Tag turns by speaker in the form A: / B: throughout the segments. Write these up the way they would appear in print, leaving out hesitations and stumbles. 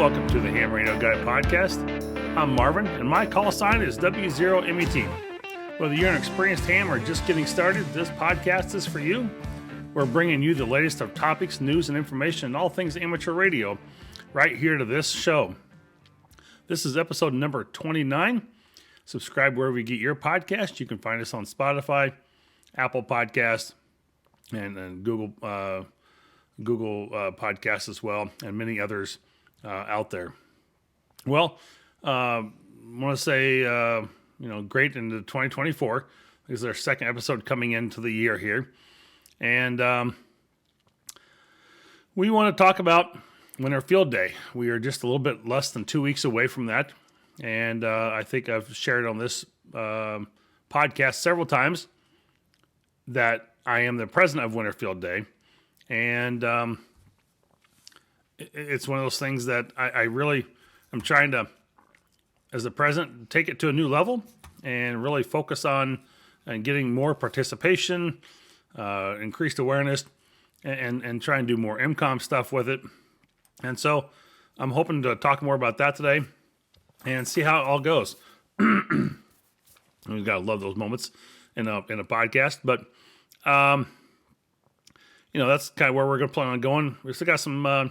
A: welcome to the Ham Radio Guy podcast. I'm Marvin, and my call sign is W0MET. Whether you're an experienced ham or just getting started, this podcast is for you. We're bringing you the latest of topics, news, and information and all things amateur radio right here to this show. This is episode number 29. Subscribe wherever you get your podcast. You can find us on Spotify, Apple Podcasts, and Google Podcasts as well, and many others out there. Well, I want to say, great into 2024. This is our second episode coming into the year here. And we want to talk about Winter Field Day. We are just a little bit less than 2 weeks away from that. And I think I've shared on this podcast several times that I am the president of Winter Field Day. And it's one of those things that I really am trying to, as the president, take it to a new level and really focus on getting more participation, increased awareness, and try and do more MCOM stuff with it. And so I'm hoping to talk more about that today and see how it all goes. We've got to love those moments in a podcast, but that's kind of where we're going to plan on going. We still got some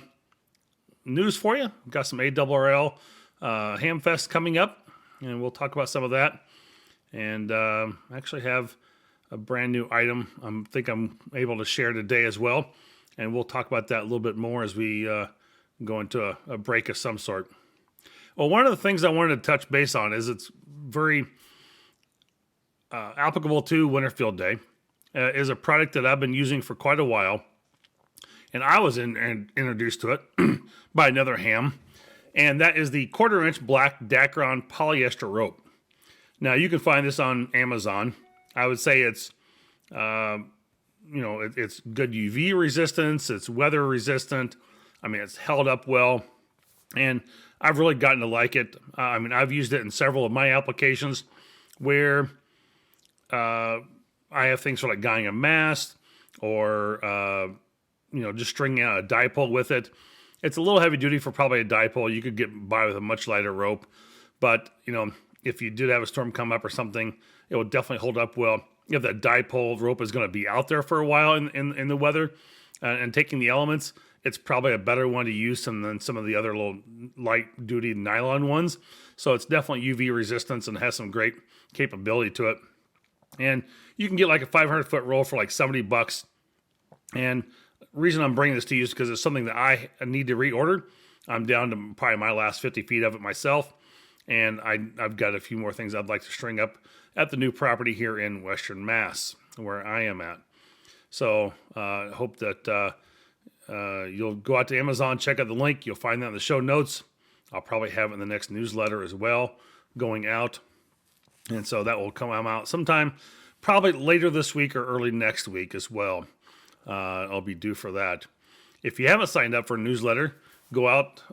A: news for you. We've got some ARRL Hamfest coming up, and we'll talk about some of that. And actually have a brand new item I think I'm able to share today as well. And we'll talk about that a little bit more as we go into a break of some sort. Well, one of the things I wanted to touch base on is it's very applicable to Winter Field Day. Is a product that I've been using for quite a while. And I was introduced to it by another ham. And that is the 1/4-inch black Dacron polyester rope. Now, you can find this on Amazon. I would say it's, it's good UV resistance. It's weather resistant. I mean, it's held up well. And I've really gotten to like it. I've used it in several of my applications where I have things for like guying a mast or, just stringing out a dipole with it. It's a little heavy duty for probably a dipole. You could get by with a much lighter rope. But, if you did have a storm come up or something, it will definitely hold up well. If that dipole rope is going to be out there for a while in the weather and taking the elements, it's probably a better one to use than some of the other little light duty nylon ones. So it's definitely UV resistance and has some great capability to it. And you can get like a 500-foot roll for like $70. And the reason I'm bringing this to you is because it's something that I need to reorder. I'm down to probably my last 50 feet of it myself. And I've got a few more things I'd like to string up at the new property here in Western Mass, where I am at. So I hope that you'll go out to Amazon, check out the link. You'll find that in the show notes. I'll probably have it in the next newsletter as well going out. And so that will come out sometime probably later this week or early next week as well. I'll be due for that. If you haven't signed up for a newsletter, go out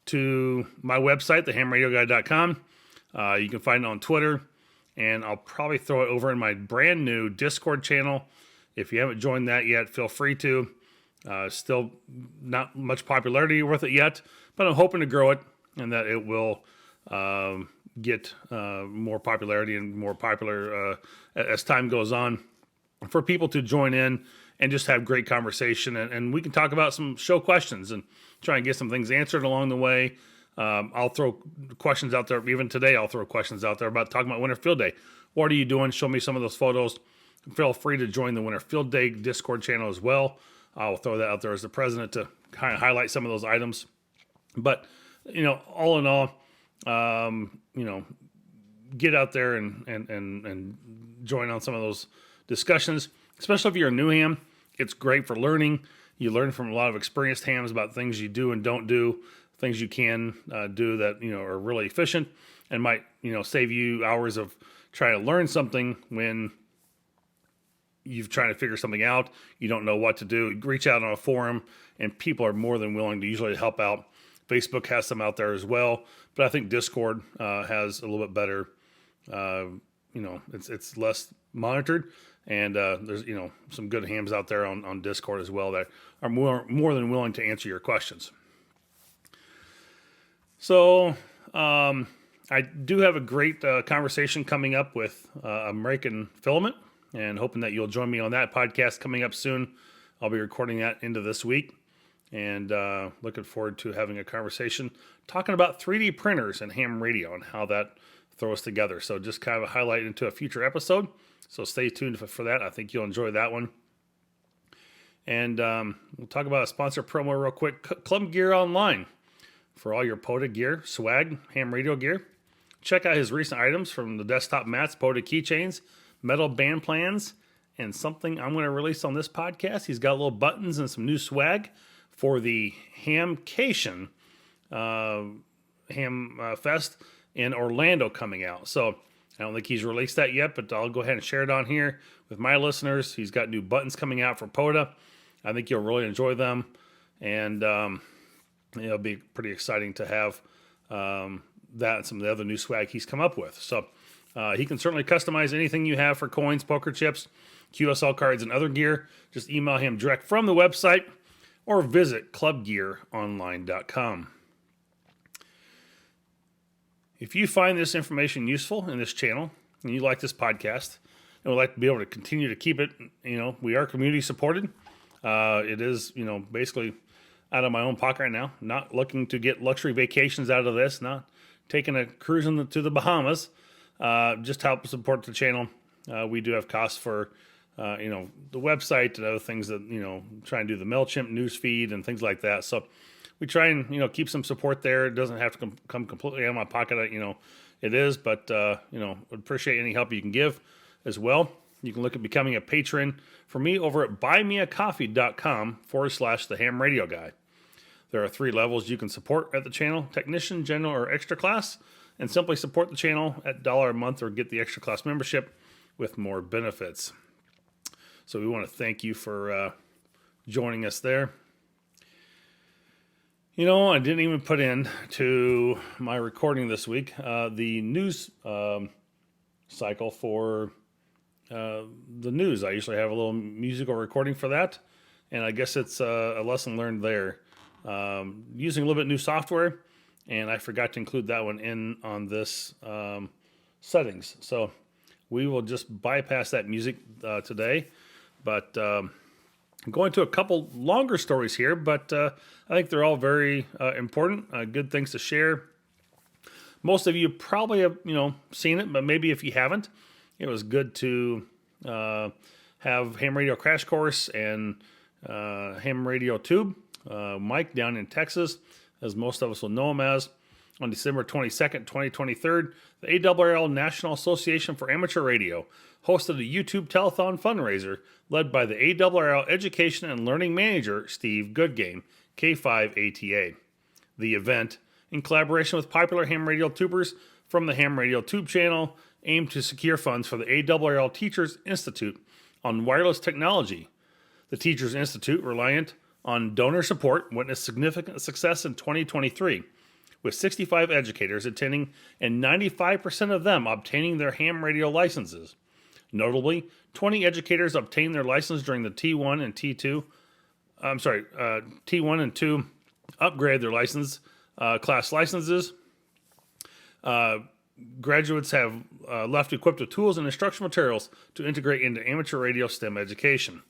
A: to my website, thehamradioguy.com. You can find it on Twitter, and I'll probably throw it over in my brand new Discord channel. If you haven't joined that yet, feel free to. Still not much popularity with it yet, but I'm hoping to grow it and that it will get more popularity and more popular as time goes on for people to join in and just have great conversation. And we can talk about some show questions and try and get some things answered along the way. I'll throw questions out there. Even today, I'll throw questions out there about talking about Winter Field Day. What are you doing? Show me some of those photos. Feel free to join the Winter Field Day Discord channel as well. I'll throw that out there as the president to kind of highlight some of those items. But, all in all, get out there and join on some of those discussions, especially if you're a new ham. It's great for learning. You learn from a lot of experienced hams about things you do and don't do, things you can do that, are really efficient and might, save you hours of trying to learn something when you've trying to figure something out. You don't know what to do. Reach out on a forum, and people are more than willing to usually help out. Facebook has some out there as well, but I think Discord has a little bit better. It's less monitored, and there's some good hams out there on Discord as well that are more than willing to answer your questions. So I do have a great conversation coming up with American Filament, and hoping that you'll join me on that podcast coming up soon. I'll be recording that into this week, and looking forward to having a conversation talking about 3D printers and ham radio and how that throws together. So just kind of a highlight into a future episode. So stay tuned for that. I think you'll enjoy that one. And we'll talk about a sponsor promo real quick. Club Gear Online. For all your POTA gear, swag, ham radio gear. Check out his recent items from the desktop mats, POTA keychains, metal band plans, and something I'm going to release on this podcast. He's got little buttons and some new swag for the Hamcation Fest in Orlando coming out. So I don't think he's released that yet, but I'll go ahead and share it on here with my listeners. He's got new buttons coming out for POTA. I think you'll really enjoy them, and it'll be pretty exciting to have that and some of the other new swag he's come up with. So he can certainly customize anything you have for coins, poker chips, QSL cards, and other gear. Just email him direct from the website or visit clubgearonline.com. If you find this information useful in this channel and you like this podcast and would like to be able to continue to keep it, we are community supported. It is, basically out of my own pocket right now. Not looking to get luxury vacations out of this, not taking a cruise to the Bahamas. Just help support the channel. We do have costs for, the website and other things that, try and do the MailChimp news feed and things like that. So we try and, keep some support there. It doesn't have to come completely out of my pocket. It is, but, would appreciate any help you can give as well. You can look at becoming a patron for me over at buymeacoffee.com/the ham radio guy. There are 3 levels you can support at the channel: technician, general, or extra class, and simply support the channel at $1 a month or get the extra class membership with more benefits. So we want to thank you for joining us there. I didn't even put in to my recording this week the news cycle for the news. I usually have a little musical recording for that, and I guess it's a lesson learned there. Using a little bit new software, and I forgot to include that one in on this settings. So we will just bypass that music today, but I'm going to a couple longer stories here, but I think they're all very important, good things to share. Most of you probably have, seen it, but maybe if you haven't, it was good to have Ham Radio Crash Course and Ham Radio Tube, Mike down in Texas, as most of us will know him as, on December 22nd, 2023, the ARRL National Association for Amateur Radio hosted a YouTube telethon fundraiser led by the ARRL Education and Learning Manager, Steve Goodgame, K5ATA. The event, in collaboration with popular ham radio tubers from the Ham Radio Tube channel, aimed to secure funds for the ARRL Teachers Institute on wireless technology. The Teachers Institute, reliant on donor support, witnessed significant success in 2023, with 65 educators attending and 95% of them obtaining their ham radio licenses. Notably, 20 educators obtained their license during the T1 and T2 upgrade their license class licenses. Graduates have left equipped with tools and instructional materials to integrate into amateur radio STEM education.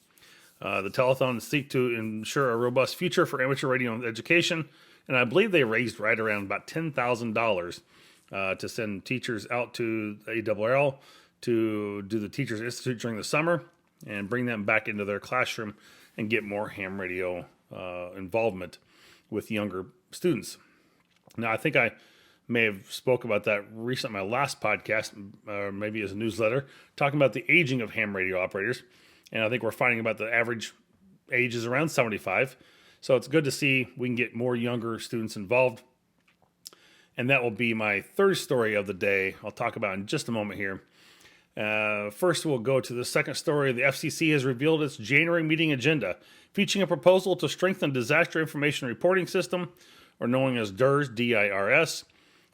A: The telethon seek to ensure a robust future for amateur radio education, and I believe they raised right around about $10,000 to send teachers out to ARRL to do the Teachers Institute during the summer and bring them back into their classroom and get more ham radio involvement with younger students. Now, I think I may have spoke about that recently in my last podcast, or maybe as a newsletter, talking about the aging of ham radio operators. And I think we're finding about the average age is around 75. So it's good to see we can get more younger students involved. And that will be my third story of the day I'll talk about in just a moment here. First, we'll go to the second story. The FCC has revealed its January meeting agenda, featuring a proposal to strengthen Disaster Information Reporting System, or known as DIRS, D-I-R-S.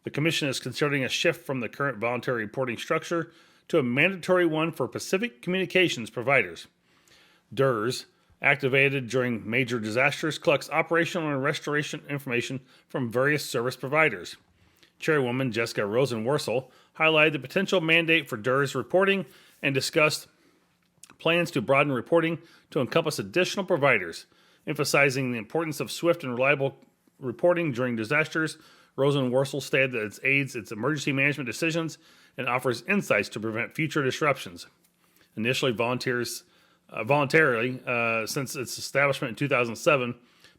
A: The Commission is considering a shift from the current voluntary reporting structure to a mandatory one for Pacific communications providers. DIRS, activated during major disasters, collects operational and restoration information from various service providers. Chairwoman Jessica Rosenworcel highlighted the potential mandate for DERS reporting and discussed plans to broaden reporting to encompass additional providers, emphasizing the importance of swift and reliable reporting during disasters. Rosenworcel stated that it aids its emergency management decisions and offers insights to prevent future disruptions. Initially voluntarily, since its establishment in 2007,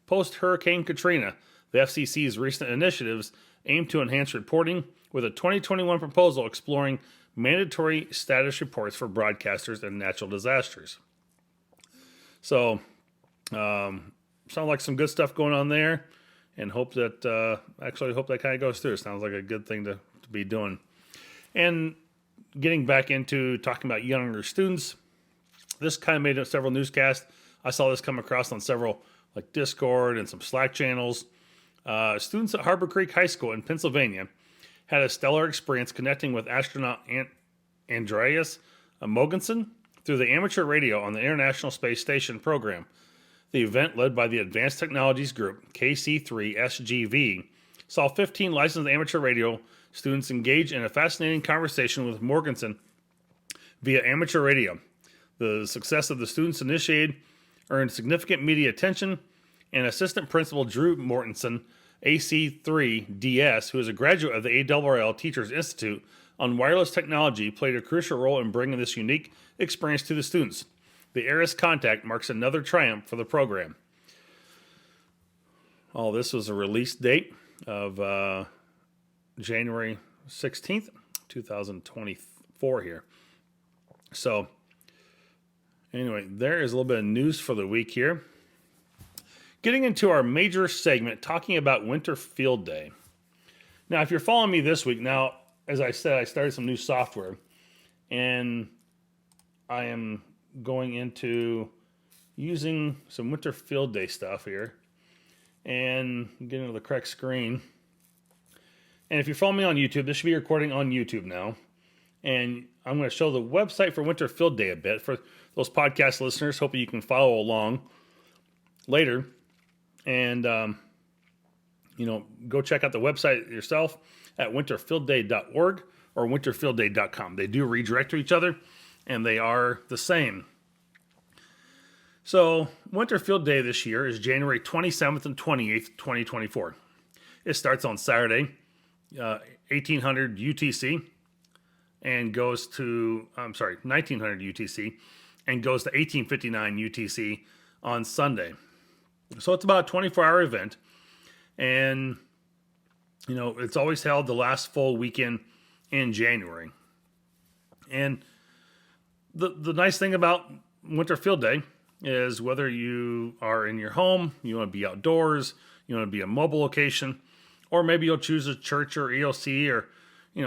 A: post-Hurricane Katrina, the FCC's recent initiatives aim to enhance reporting with a 2021 proposal exploring mandatory status reports for broadcasters and natural disasters. So, sound like some good stuff going on there, and hope that kind of goes through. Sounds like a good thing to be doing. And getting back into talking about younger students, this kind of made up several newscasts. I saw this come across on several like Discord and some Slack channels. Students at Harbor Creek High School in Pennsylvania had a stellar experience connecting with astronaut Andreas Mogensen through the amateur radio on the International Space Station program. The event, led by the Advanced Technologies Group, KC3SGV, saw 15 licensed amateur radio students engage in a fascinating conversation with Morgensen via amateur radio. The success of the students initiated earned significant media attention, and Assistant Principal Drew Mortensen, AC3DS, who is a graduate of the ARRL Teachers Institute on Wireless Technology, played a crucial role in bringing this unique experience to the students. The ARRS contact marks another triumph for the program. All this was a release date of January 16th, 2024 here. So, anyway, there is a little bit of news for the week here. Getting into our major segment, talking about Winter Field Day. Now, if you're following me this week, now, as I said, I started some new software, and I am going into using some Winter Field Day stuff here, and getting to the correct screen. And if you follow me on YouTube, this should be recording on YouTube now, and I'm going to show the website for Winter Field Day a bit for those podcast listeners, hoping you can follow along later. And, go check out the website yourself at winterfieldday.org or winterfieldday.com. They do redirect to each other, and they are the same. So, Winter Field Day this year is January 27th and 28th, 2024. It starts on Saturday, 1800 UTC, and goes to, 1900 UTC, and goes to 1859 UTC on Sunday. So it's about a 24-hour event, and, it's always held the last full weekend in January. And the nice thing about Winter Field Day is whether you are in your home, you want to be outdoors, you want to be a mobile location, or maybe you'll choose a church or ELC or,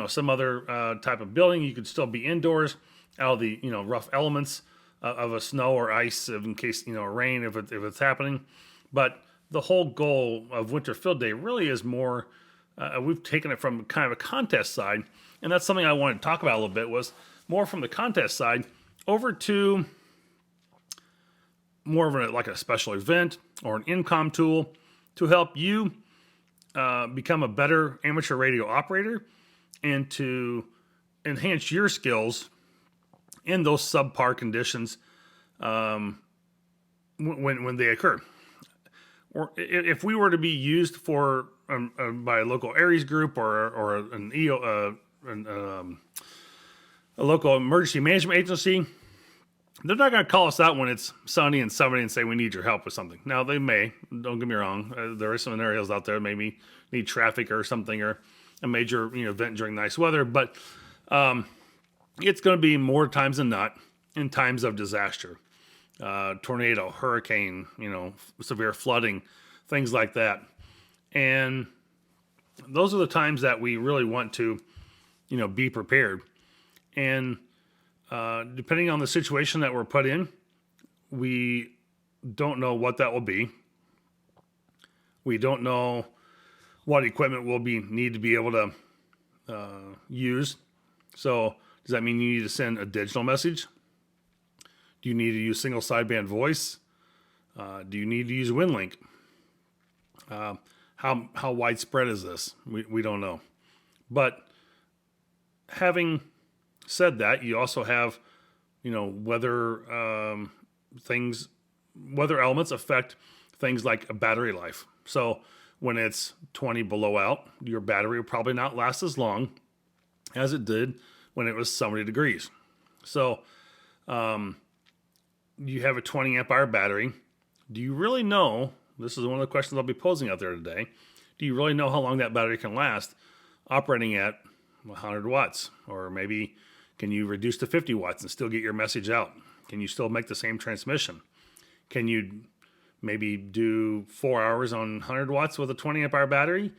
A: some other type of building, you could still be indoors out of the, rough elements of a snow or ice in case, rain if it's happening. But the whole goal of Winter Field Day really is more, we've taken it from kind of a contest side, and that's something I wanted to talk about a little bit, was more from the contest side over to more of a special event or an income tool to help you become a better amateur radio operator and to enhance your skills in those subpar conditions when they occur. Or if we were to be used for by a local ARRS group or a local emergency management agency, they're not going to call us out when it's sunny and 70 and say we need your help with something. Now, they may. Don't get me wrong. There are some scenarios out there, maybe need traffic or something, or a major event during nice weather. But it's going to be more times than not in times of disaster. Tornado, hurricane, severe flooding, things like that. And those are the times that we really want to, be prepared. And depending on the situation that we're put in, we don't know what that will be. We don't know what equipment we'll need to be able to use. So does that mean you need to send a digital message? Do you need to use single sideband voice? Do you need to use WinLink? How widespread is this? We don't know. But having said that, you also have, weather weather elements affect things like a battery life. So when it's 20 below out, your battery will probably not last as long as it did when it was 70 degrees. So you have a 20 amp hour battery. Do you really know? This is one of the questions I'll be posing out there today. Do you really know how long that battery can last operating at 100 watts? Or maybe can you reduce to 50 watts and still get your message out? Can you still make the same transmission? Can you maybe do 4 hours on 100 watts with a 20 amp hour battery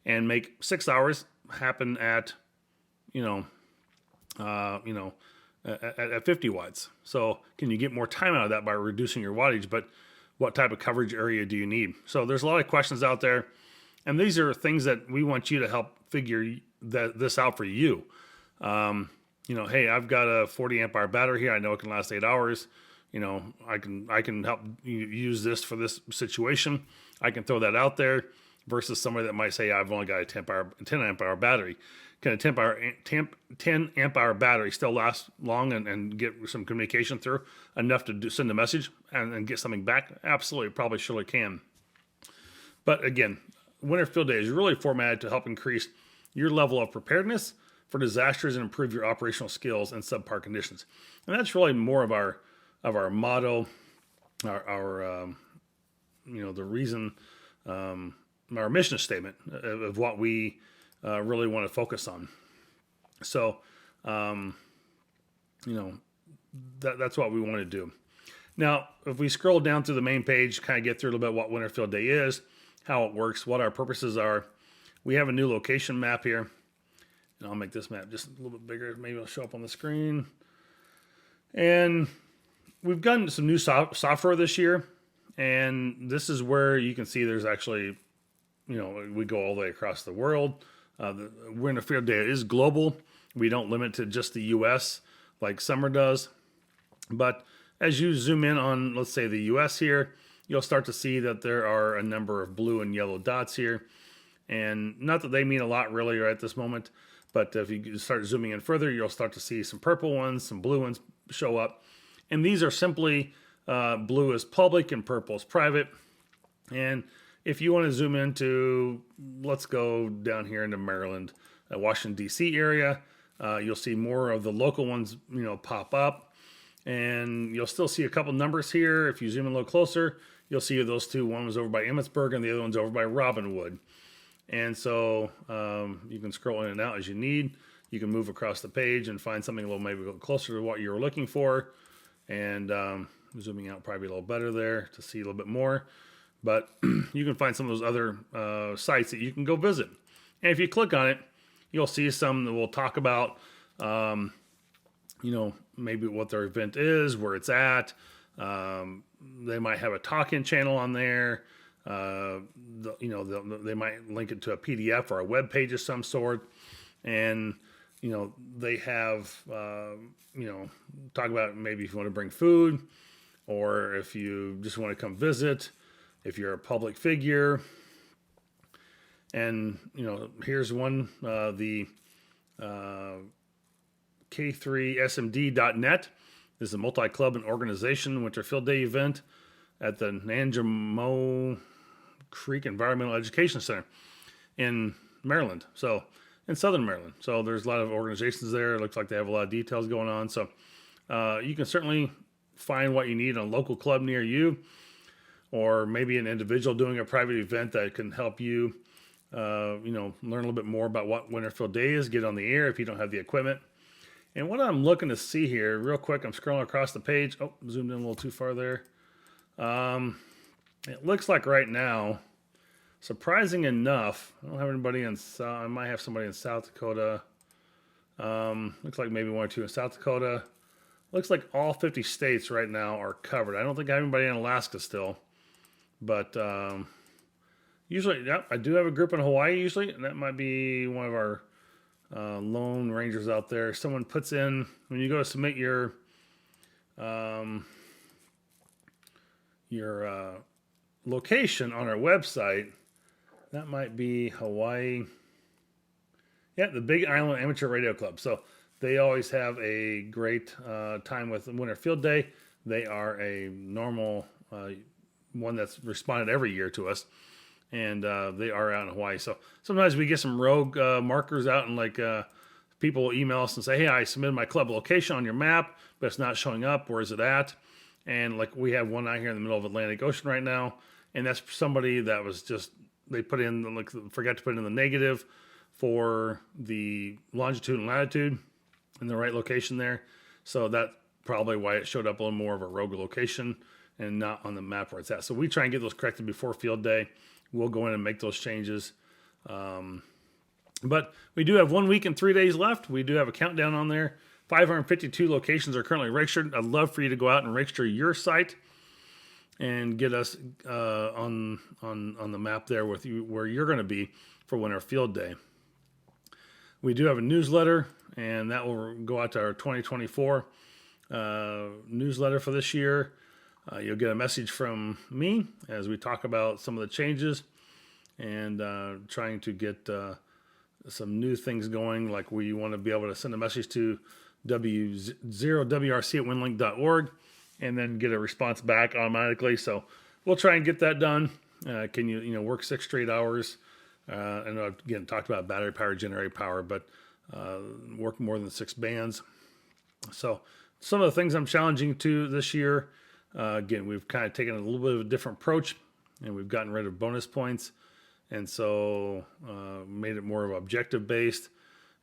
A: and make 6 hours happen at, at 50 watts? So can you get more time out of that by reducing your wattage? But what type of coverage area do you need? So there's a lot of questions out there. And these are things that we want you to help figure this out for you. Hey, I've got a 40 amp hour battery here. I know it can last 8 hours. I can help you use this for this situation. I can throw that out there versus somebody that might say, I've only got a 10 amp hour battery. Can a 10 amp hour battery still last long and get some communication through enough to send a message and get something back? Absolutely, probably surely can. But again, Winter Field Day is really formatted to help increase your level of preparedness for disasters and improve your operational skills in subpar conditions. And that's really more of our motto, the reason, our mission statement of what we really want to focus on. So, that's what we want to do. Now, if we scroll down through the main page, kind of get through a little bit what Winter Field Day is, how it works, what our purposes are. We have a new location map here. And I'll make this map just a little bit bigger. Maybe it'll show up on the screen. And we've gotten some new software this year. And this is where you can see there's actually, we go all the way across the world. The Winter Field Day is global. We don't limit to just the U.S. like summer does. But as you zoom in on, let's say, the U.S. here, you'll start to see that there are a number of blue and yellow dots here. And not that they mean a lot really right at this moment, but if you start zooming in further, you'll start to see some purple ones, some blue ones show up. And these are simply blue is public and purple is private. And if you want to zoom into, let's go down here into Maryland, Washington, D.C. area, you'll see more of the local ones, pop up. And you'll still see a couple numbers here. If you zoom in a little closer, you'll see those two. One was over by Emmitsburg and the other one's over by Robinwood. And so you can scroll in and out as you need. You can move across the page and find something maybe a little closer to what you're looking for. And zooming out probably a little better there to see a little bit more. But you can find some of those other sites that you can go visit. And if you click on it, you'll see some that will talk about, maybe what their event is, where it's at. They might have a talk-in channel on there. They might link it to a PDF or a web page of some sort. And, they have, talk about maybe if you want to bring food or if you just want to come visit, if you're a public figure. And, here's one, the K3SMD.net is a multi-club and organization Winter Field Day event at the Nanjamo Creek Environmental Education Center in Maryland. So in Southern Maryland. So there's a lot of organizations there. It looks like they have a lot of details going on. So you can certainly find what you need in a local club near you, or maybe an individual doing a private event that can help you, learn a little bit more about what Winter Field Day is, get on the air if you don't have the equipment. And what I'm looking to see here, real quick, I'm scrolling across the page. Oh, zoomed in a little too far there. It looks like right now, surprising enough, I don't have anybody in South. I might have somebody in South Dakota. Looks like maybe one or two in South Dakota. Looks like all 50 states right now are covered. I don't think I have anybody in Alaska still. But usually, yeah, I do have a group in Hawaii usually, and that might be one of our lone rangers out there. Someone puts in, when you go to submit your your location on our website, that might be Hawaii. Yeah, the Big Island Amateur Radio Club. So they always have a great time with Winter Field Day. They are a normal one that's responded every year to us, and they are out in Hawaii. So sometimes we get some rogue markers out, and like people email us and say, hey, I submitted my club location on your map, but it's not showing up. Where is it at? And like we have one out here in the middle of Atlantic Ocean right now, and that's somebody that was just, they put in, like, forgot to put in the negative for the longitude and latitude in the right location there. So that's probably why it showed up a little more of a rogue location and not on the map where it's at. So we try and get those corrected before field day. We'll go in and make those changes. But we do have 1 week and 3 days left. We do have a countdown on there. 552 locations are currently registered. I'd love for you to go out and register your site and get us on the map there with you where you're going to be for Winter Field Day. We do have a newsletter, and that will go out to our 2024 newsletter for this year. You'll get a message from me as we talk about some of the changes and trying to get some new things going. Like we want to be able to send a message to W0WRC@winlink.org and then get a response back automatically. So we'll try and get that done. Can you work 6 straight hours? And I've again talked about battery power, generator power, but work more than 6 bands. So some of the things I'm challenging to this year, again, we've kind of taken a little bit of a different approach, and we've gotten rid of bonus points, and so made it more of objective based.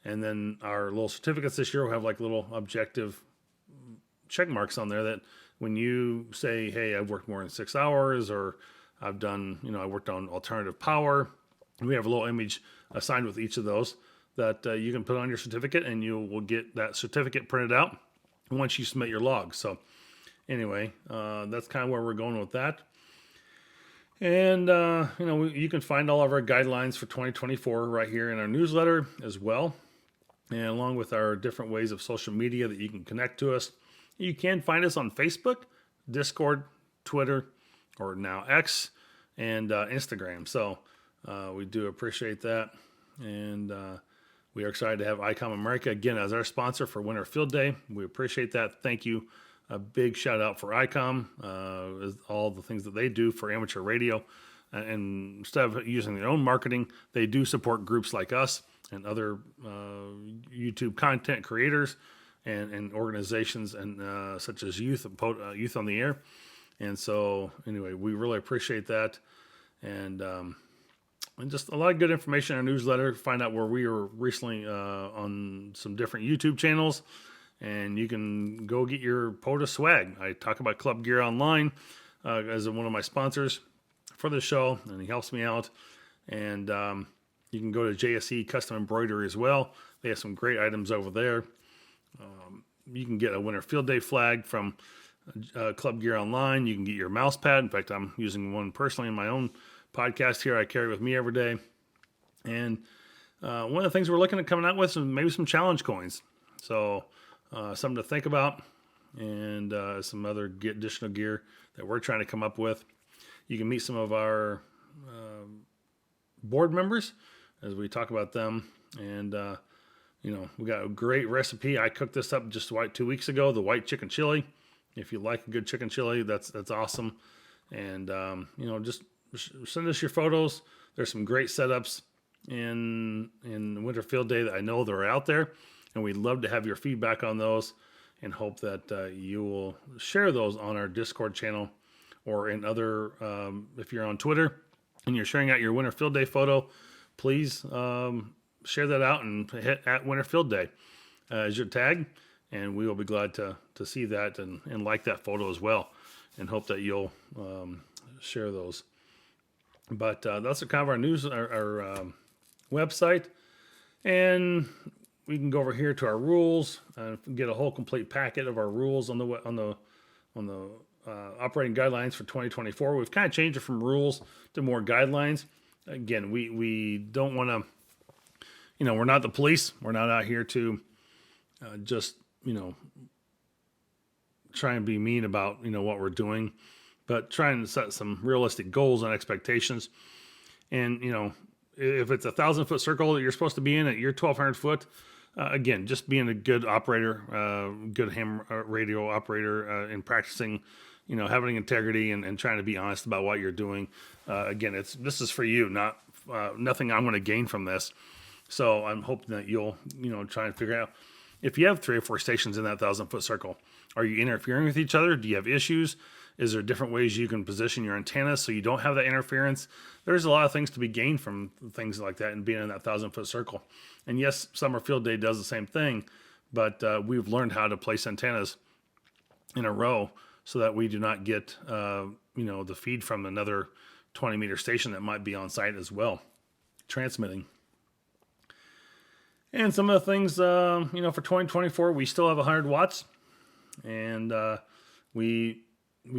A: And then our little certificates this year will have like little objective check marks on there that when you say, hey, I've worked more than 6 hours, or I've done, I worked on alternative power, we have a little image assigned with each of those that you can put on your certificate, and you will get that certificate printed out once you submit your log. So anyway, that's kind of where we're going with that. And, you can find all of our guidelines for 2024 right here in our newsletter as well, and along with our different ways of social media that you can connect to us. You can find us on Facebook, Discord, Twitter, or now X, and Instagram. So we do appreciate that. And we are excited to have ICOM America again as our sponsor for Winter Field Day. We appreciate that. Thank you. A big shout out for ICOM, all the things that they do for amateur radio. And instead of using their own marketing, they do support groups like us and other YouTube content creators and organizations and such as Youth on the Air. And so anyway, we really appreciate that. And just a lot of good information in our newsletter. Find out where we were recently on some different YouTube channels. And you can go get your POTA swag. I talk about Club Gear Online as one of my sponsors for the show, and he helps me out. And you can go to JSE Custom Embroidery as well. They have some great items over there. You can get a Winter Field Day flag from Club Gear Online. You can get your mouse pad. In fact, I'm using one personally in my own podcast here I carry with me every day. And one of the things we're looking at coming out with is maybe some challenge coins. So something to think about, and some other additional gear that we're trying to come up with. You can meet some of our board members as we talk about them. And, we got a great recipe. I cooked this up just 2 weeks ago, the white chicken chili. If you like a good chicken chili, that's awesome. And, just send us your photos. There's some great setups in Winter Field Day that I know that are out there. And we'd love to have your feedback on those, and hope that you will share those on our Discord channel or in other, if you're on Twitter and you're sharing out your Winter Field Day photo, please share that out and hit at Winter Field Day as your tag. And we will be glad to see that and like that photo as well, and hope that you'll share those. But that's kind of our news, our website. And we can go over here to our rules and get a whole complete packet of our rules on the operating guidelines for 2024. We've kind of changed it from rules to more guidelines. Again, we don't want to, we're not the police. We're not out here to just, try and be mean about, what we're doing. but trying to set some realistic goals and expectations. And, if it's 1,000-foot circle that you're supposed to be in at your 1,200 foot, again, just being a good operator, good ham radio operator, and practicing, having integrity and trying to be honest about what you're doing. Again, this is for you, not nothing I'm going to gain from this. So I'm hoping that you'll, try and figure out if you have 3 or 4 stations in that 1,000-foot circle, are you interfering with each other? Do you have issues? Is there different ways you can position your antennas so you don't have that interference? There's a lot of things to be gained from things like that and being in that 1,000-foot circle. And yes, Summer Field Day does the same thing, but we've learned how to place antennas in a row so that we do not get, the feed from another 20-meter station that might be on site as well, transmitting. And some of the things, for 2024, we still have 100 watts. And we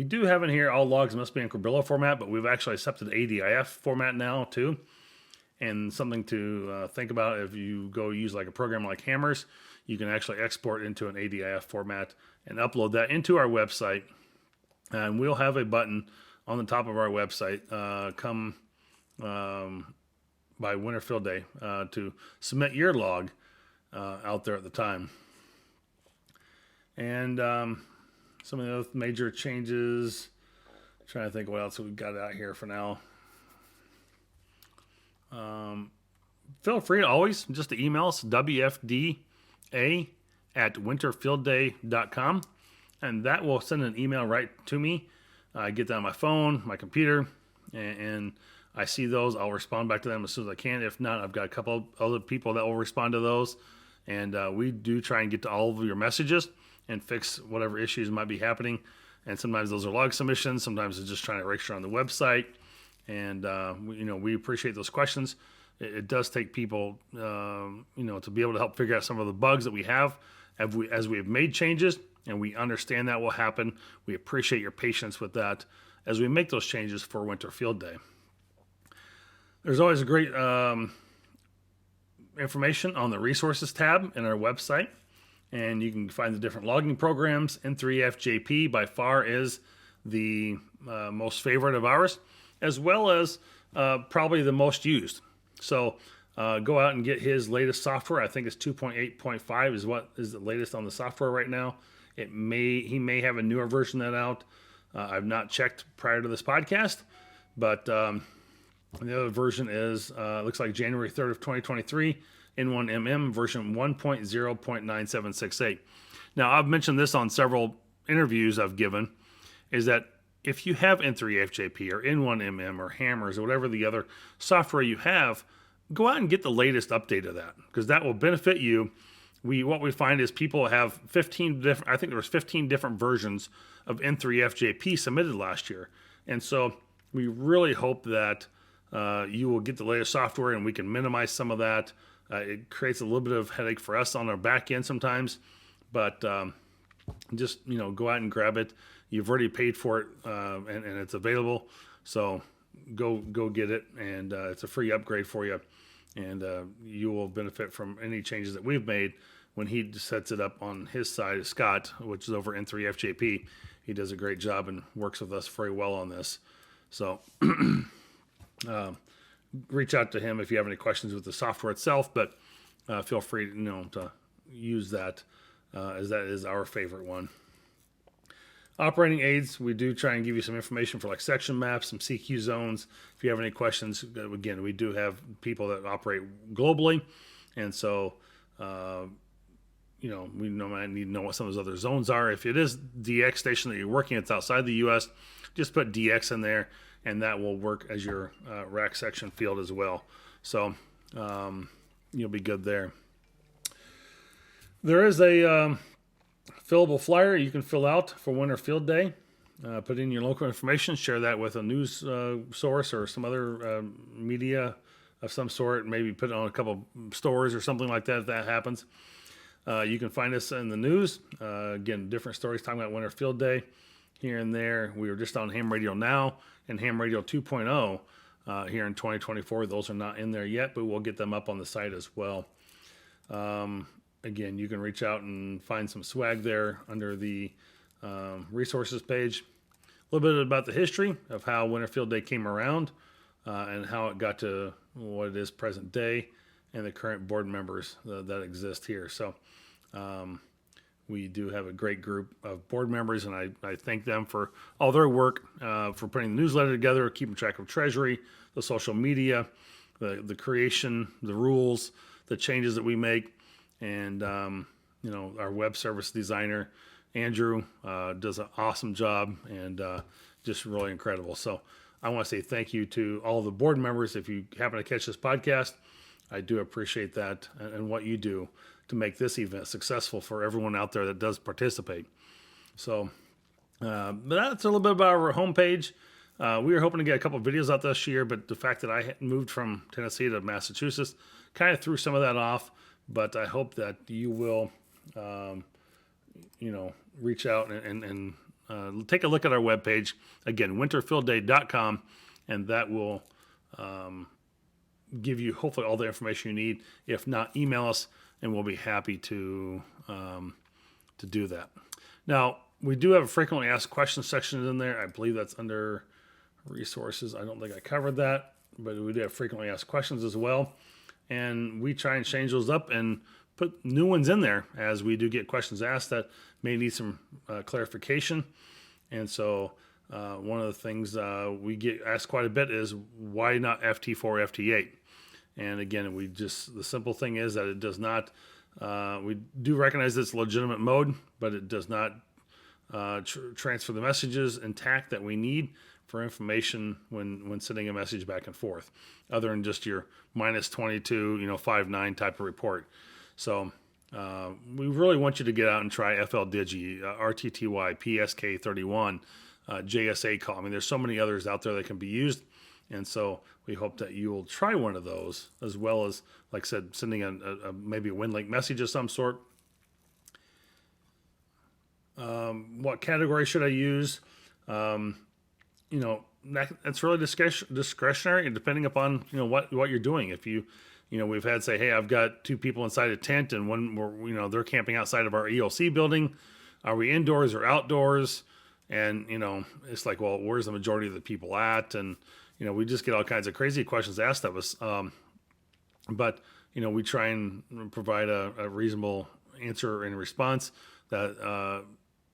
A: do have in here all logs must be in Cabrillo format, but we've actually accepted ADIF format now too. And something to think about if you go use like a program like Hammers, you can actually export into an ADIF format and upload that into our website. And we'll have a button on the top of our website by Winter Field Day to submit your log out there at the time. And some of the other major changes, I'm trying to think what else we've got out here for now. Feel free to always just to email us, wfda@winterfieldday.com, and that will send an email right to me. I get that on my phone, my computer, and I see those. I'll respond back to them as soon as I can. If not, I've got a couple other people that will respond to those, and we do try and get to all of your messages and fix whatever issues might be happening. And sometimes those are log submissions. Sometimes it's just trying to register on the website. And, we appreciate those questions. It does take people, to be able to help figure out some of the bugs that we have as we have made changes, and we understand that will happen. We appreciate your patience with that as we make those changes for Winter Field Day. There's always a great information on the resources tab in our website, and you can find the different logging programs. N3FJP by far is the most favorite of ours, as well as probably the most used. So go out and get his latest software. I think it's 2.8.5 is what is the latest on the software right now. He may have a newer version of that out. I've not checked prior to this podcast, but the other version is looks like January 3rd of 2023, N1MM version 1.0.9768. Now, I've mentioned this on several interviews I've given, is that if you have N3FJP or N1MM or Hammers or whatever the other software you have, go out and get the latest update of that, because that will benefit you. What we find is people have 15 different, I think there was 15 different versions of N3FJP submitted last year. And so we really hope that you will get the latest software and we can minimize some of that. It creates a little bit of headache for us on our back end sometimes, but just, go out and grab it. You've already paid for it, and it's available. So go get it, and it's a free upgrade for you. And you will benefit from any changes that we've made when he sets it up on his side. Scott, which is over N3FJP, he does a great job and works with us very well on this. So reach out to him if you have any questions with the software itself, but feel free to use that as that is our favorite one. Operating aids, we do try and give you some information for like section maps, some CQ zones. If you have any questions, again, we do have people that operate globally. And so, we might need to know what some of those other zones are. If it is DX station that you're working at outside the U.S., just put DX in there, and that will work as your rack section field as well. So you'll be good there. There is a fillable flyer you can fill out for Winter Field Day. Put in your local information, share that with a news source or some other media of some sort, maybe put it on a couple stores or something like that if that happens. You can find us in the news. Again, different stories talking about Winter Field Day here and there. We were just on Ham Radio Now and Ham Radio 2.0 here in 2024. Those are not in there yet, but we'll get them up on the site as well. Again, you can reach out and find some swag there under the resources page. little bit about the history of how Winter Field Day came around and how it got to what it is present day and the current board members that exist here. So we do have a great group of board members, and I thank them for all their work, for putting the newsletter together, keeping track of Treasury, the social media, the creation, the rules, the changes that we make, and our web service designer, Andrew, does an awesome job and just really incredible. So I want to say thank you to all the board members. If you happen to catch this podcast, I do appreciate that and what you do to make this event successful for everyone out there that does participate. So but that's a little bit about our homepage. We were hoping to get a couple of videos out this year, but the fact that I moved from Tennessee to Massachusetts kind of threw some of that off. But I hope that you will, reach out and take a look at our webpage. Again, winterfieldday.com, and that will give you hopefully all the information you need. If not, email us, and we'll be happy to do that. Now, we do have a frequently asked questions section in there. I believe that's under resources. I don't think I covered that, but we do have frequently asked questions as well. And we try and change those up and put new ones in there as we do get questions asked that may need some clarification. And so one of the things we get asked quite a bit is why not FT4, FT8? And again, the simple thing is that it does not, we do recognize it's a legitimate mode, but it does not transfer the messages intact that we need for information when sending a message back and forth, other than just your -22, 59 type of report. So we really want you to get out and try FL Digi, RTTY, PSK31, JSA call. I mean, there's so many others out there that can be used. And so we hope that you will try one of those, as well as, like I said, sending maybe a WinLink message of some sort. What category should I use? That's really discretionary, and depending upon what you're doing. If we've had say, hey, I've got two people inside a tent, and one they're camping outside of our ELC building. Are we indoors or outdoors? And it's like, well, where's the majority of the people at? And we just get all kinds of crazy questions asked of us. But we try and provide a reasonable answer and response that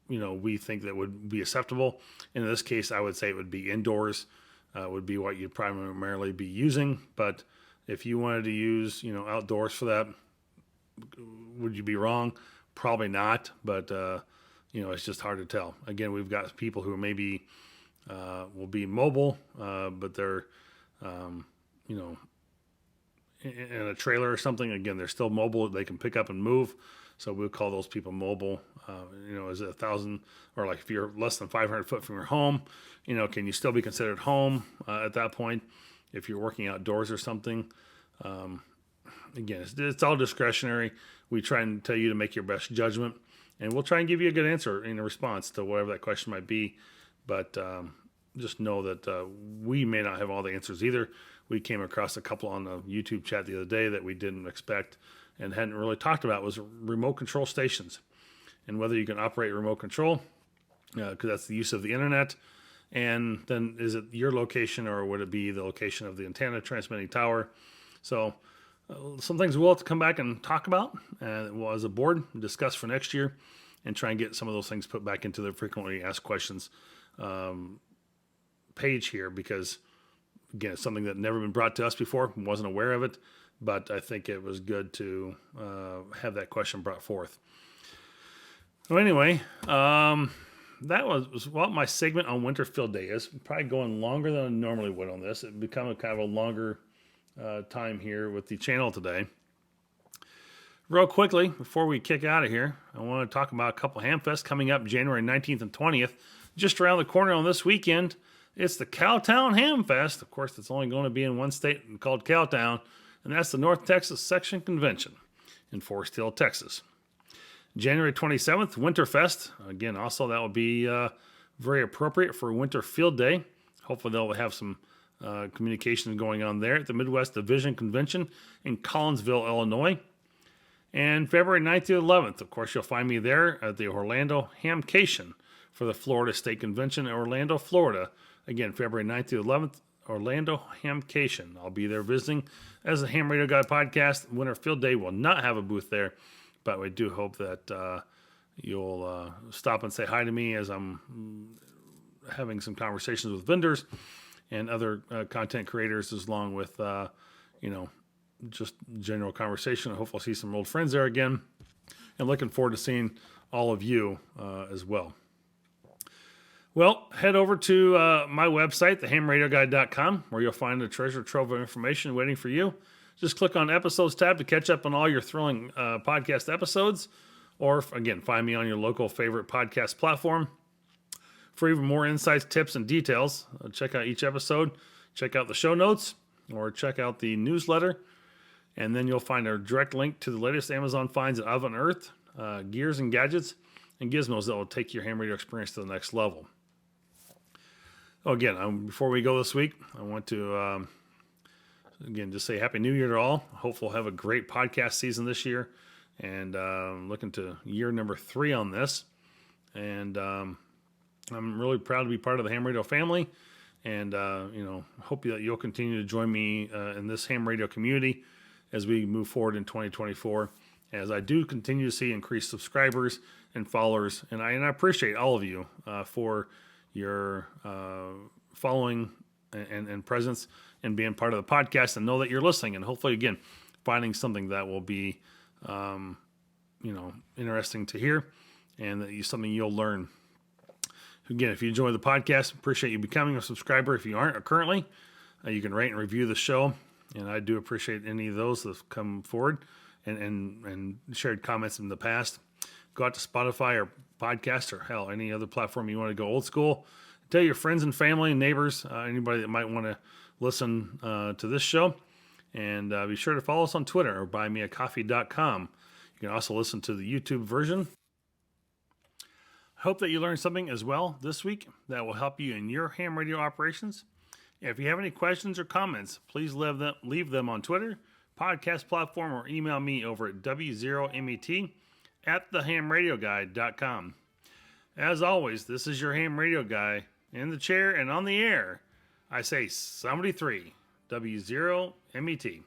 A: we think that would be acceptable. In this case, I would say it would be indoors, would be what you'd primarily be using. But if you wanted to use, outdoors for that, would you be wrong? Probably not. But, it's just hard to tell. Again, we've got people who maybe will be mobile, but they're, in a trailer or something. Again, they're still mobile. They can pick up and move. So we'll call those people mobile. Is it 1,000 or like if you're less than 500 foot from your home, can you still be considered home at that point if you're working outdoors or something? Again, it's all discretionary. We try and tell you to make your best judgment, and we'll try and give you a good answer in response to whatever that question might be. But just know that we may not have all the answers either. We came across a couple on the YouTube chat the other day that we didn't expect and hadn't really talked about, was remote control stations and whether you can operate remote control, because that's the use of the internet. And then is it your location, or would it be the location of the antenna transmitting tower? So some things we'll have to come back and talk about, and we'll, as a board, discuss for next year and try and get some of those things put back into the frequently asked questions page here, because again, it's something that never been brought to us before, wasn't aware of it. But I think it was good to have that question brought forth. So anyway, that was what my segment on Winter Field Day is. Probably going longer than I normally would on this. It become a kind of a longer time here with the channel today. Real quickly, before we kick out of here, I want to talk about a couple Hamfests coming up January 19th and 20th. Just around the corner on this weekend, it's the Cowtown Hamfest. Of course, it's only going to be in one state called Cowtown, and that's the North Texas Section Convention in Forest Hill, Texas. January 27th, Winterfest. Again, also that will be very appropriate for Winter Field Day. Hopefully they'll have some communication going on there at the Midwest Division Convention in Collinsville, Illinois. And February 9th to 11th, of course, you'll find me there at the Orlando Hamcation for the Florida State Convention in Orlando, Florida. Again, February 9th through 11th, Orlando Hamcation. I'll be there visiting as a Ham Radio Guy podcast. Winter Field Day will not have a booth there, but we do hope that you'll stop and say hi to me as I'm having some conversations with vendors and other content creators, along with, just general conversation. I hope I'll see some old friends there again, and looking forward to seeing all of you as well. Well, head over to my website, thehamradioguy.com, where you'll find a treasure trove of information waiting for you. Just click on Episodes tab to catch up on all your thrilling podcast episodes, or, again, find me on your local favorite podcast platform. For even more insights, tips, and details, check out each episode, check out the show notes, or check out the newsletter, and then you'll find a direct link to the latest Amazon finds that I've unearthed, gears and gadgets, and gizmos that will take your ham radio experience to the next level. Again, before we go this week, I want to, just say Happy New Year to all. I hope we'll have a great podcast season this year, and looking to year number 3 on this. And I'm really proud to be part of the Ham Radio family, and hope that you'll continue to join me in this ham radio community as we move forward in 2024, as I do continue to see increased subscribers and followers, and I appreciate all of you for your following and presence and being part of the podcast, and know that you're listening, and hopefully, again, finding something that will be interesting to hear, and that something you'll learn. Again, if you enjoy the podcast, appreciate you becoming a subscriber. If you aren't currently, you can rate and review the show, and I do appreciate any of those that have come forward and shared comments in the past. Go out to Spotify or podcast, or hell, any other platform you want to go old school. Tell your friends and family and neighbors, anybody that might want to listen to this show. And be sure to follow us on Twitter or buymeacoffee.com. You can also listen to the YouTube version. I hope that you learned something as well this week that will help you in your ham radio operations. If you have any questions or comments, please leave them on Twitter, podcast platform, or email me over at w0met@thehamradioguy.com. As always, this is your ham radio guy in the chair and on the air. I say 73 W0MET.